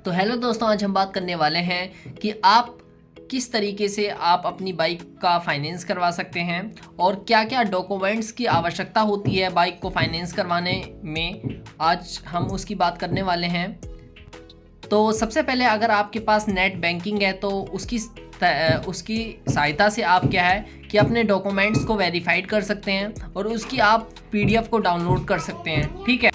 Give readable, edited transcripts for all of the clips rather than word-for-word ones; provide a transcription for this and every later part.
तो हेलो दोस्तों, आज हम बात करने वाले हैं कि आप किस तरीके से आप अपनी बाइक का फाइनेंस करवा सकते हैं और क्या क्या डॉक्यूमेंट्स की आवश्यकता होती है बाइक को फाइनेंस करवाने में। आज हम उसकी बात करने वाले हैं। तो सबसे पहले अगर आपके पास नेट बैंकिंग है तो उसकी सहायता से आप क्या है कि अपने डॉक्यूमेंट्स को वेरीफाइड कर सकते हैं और उसकी आप पीडीएफ को डाउनलोड कर सकते हैं, ठीक है।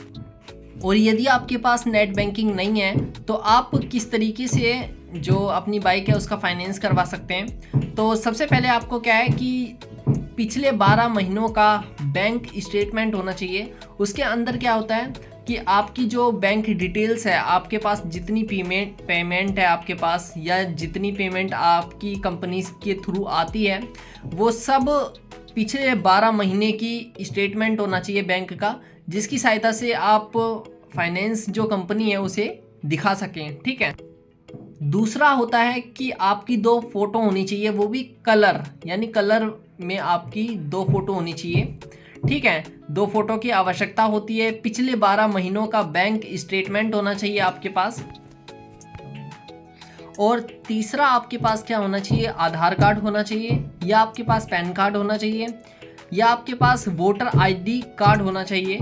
और यदि आपके पास नेट बैंकिंग नहीं है तो आप किस तरीके से जो अपनी बाइक है उसका फाइनेंस करवा सकते हैं। तो सबसे पहले आपको क्या है कि पिछले 12 महीनों का बैंक स्टेटमेंट होना चाहिए। उसके अंदर क्या होता है कि आपकी जो बैंक डिटेल्स है, आपके पास जितनी पेमेंट है आपके पास, या जितनी पेमेंट आपकी कंपनी के थ्रू आती है, वो सब पिछले 12 महीने की स्टेटमेंट होना चाहिए बैंक का, जिसकी सहायता से आप फाइनेंस जो कंपनी है उसे दिखा सकें, ठीक है। दूसरा होता है कि आपकी 2 फोटो होनी चाहिए, वो भी कलर, यानी कलर में आपकी 2 फोटो होनी चाहिए, ठीक है। 2 फोटो की आवश्यकता होती है। पिछले 12 महीनों का बैंक स्टेटमेंट होना चाहिए आपके पास। और तीसरा आपके पास क्या होना चाहिए, आधार कार्ड होना चाहिए, या आपके पास पैन कार्ड होना चाहिए, या आपके पास वोटर आईडी कार्ड होना चाहिए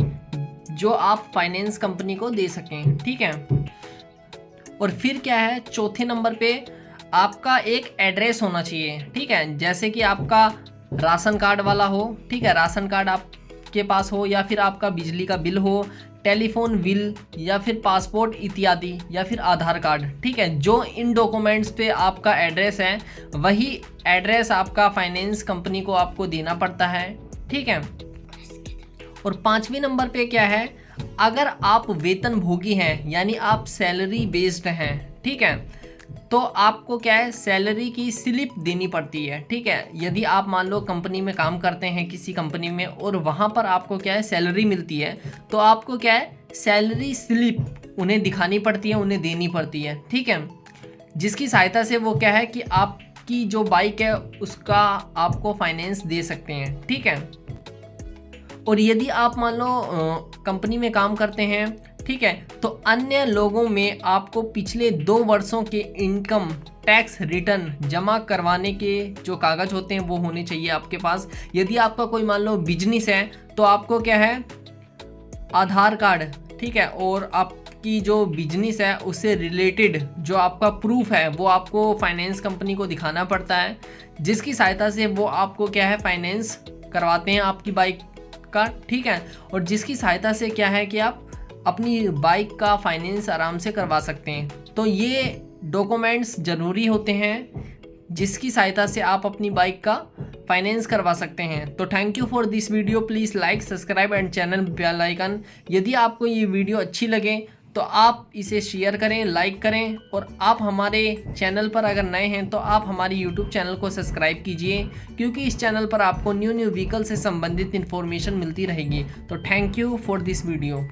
जो आप फाइनेंस कंपनी को दे सकें, ठीक है। और फिर क्या है, चौथे नंबर पे आपका एक एड्रेस होना चाहिए, ठीक है। जैसे कि आपका राशन कार्ड वाला हो, ठीक है, राशन कार्ड आपके पास हो, या फिर आपका बिजली का बिल हो, टेलीफोन बिल, या फिर पासपोर्ट इत्यादि, या फिर आधार कार्ड, ठीक है। जो इन डॉक्यूमेंट्स पे आपका एड्रेस है वही एड्रेस आपका फाइनेंस कंपनी को आपको देना पड़ता है, ठीक है। और 5वें नंबर पे क्या है, अगर आप वेतन भोगी हैं यानी आप सैलरी बेस्ड हैं, ठीक है, तो आपको क्या है सैलरी की स्लिप देनी पड़ती है, ठीक है। यदि आप मान लो कंपनी में काम करते हैं किसी कंपनी में और वहाँ पर आपको क्या है सैलरी मिलती है, तो आपको क्या है सैलरी स्लिप उन्हें दिखानी पड़ती है, उन्हें देनी पड़ती है, ठीक है। जिसकी सहायता से वो क्या है कि आपकी जो बाइक है उसका आपको फाइनेंस दे सकते हैं, ठीक है। और यदि आप मान लो कंपनी में काम करते हैं, ठीक है, तो अन्य लोगों में आपको पिछले 2 वर्षों के इनकम टैक्स रिटर्न जमा करवाने के जो कागज होते हैं वो होने चाहिए आपके पास। यदि आपका कोई मान लो बिजनेस है तो आपको क्या है आधार कार्ड, ठीक है, और आपकी जो बिजनेस है उससे रिलेटेड जो आपका प्रूफ है वो आपको फाइनेंस कंपनी को दिखाना पड़ता है, जिसकी सहायता से वो आपको क्या है फाइनेंस करवाते हैं आपकी बाइक का, ठीक है। और जिसकी सहायता से क्या है कि आप अपनी बाइक का फाइनेंस आराम से करवा सकते हैं। तो ये डॉक्यूमेंट्स ज़रूरी होते हैं जिसकी सहायता से आप अपनी बाइक का फाइनेंस करवा सकते हैं। तो thank you for this video, please like, subscribe and channel bell icon. यदि आपको ये वीडियो अच्छी लगे तो आप इसे शेयर करें, लाइक करें, और आप हमारे चैनल पर अगर नए हैं तो आप हमारे यूट्यूब चैनल को सब्सक्राइब कीजिए, क्योंकि इस चैनल पर आपको न्यू व्हीकल से संबंधित इन्फॉर्मेशन मिलती रहेगी। तो thank you for this video.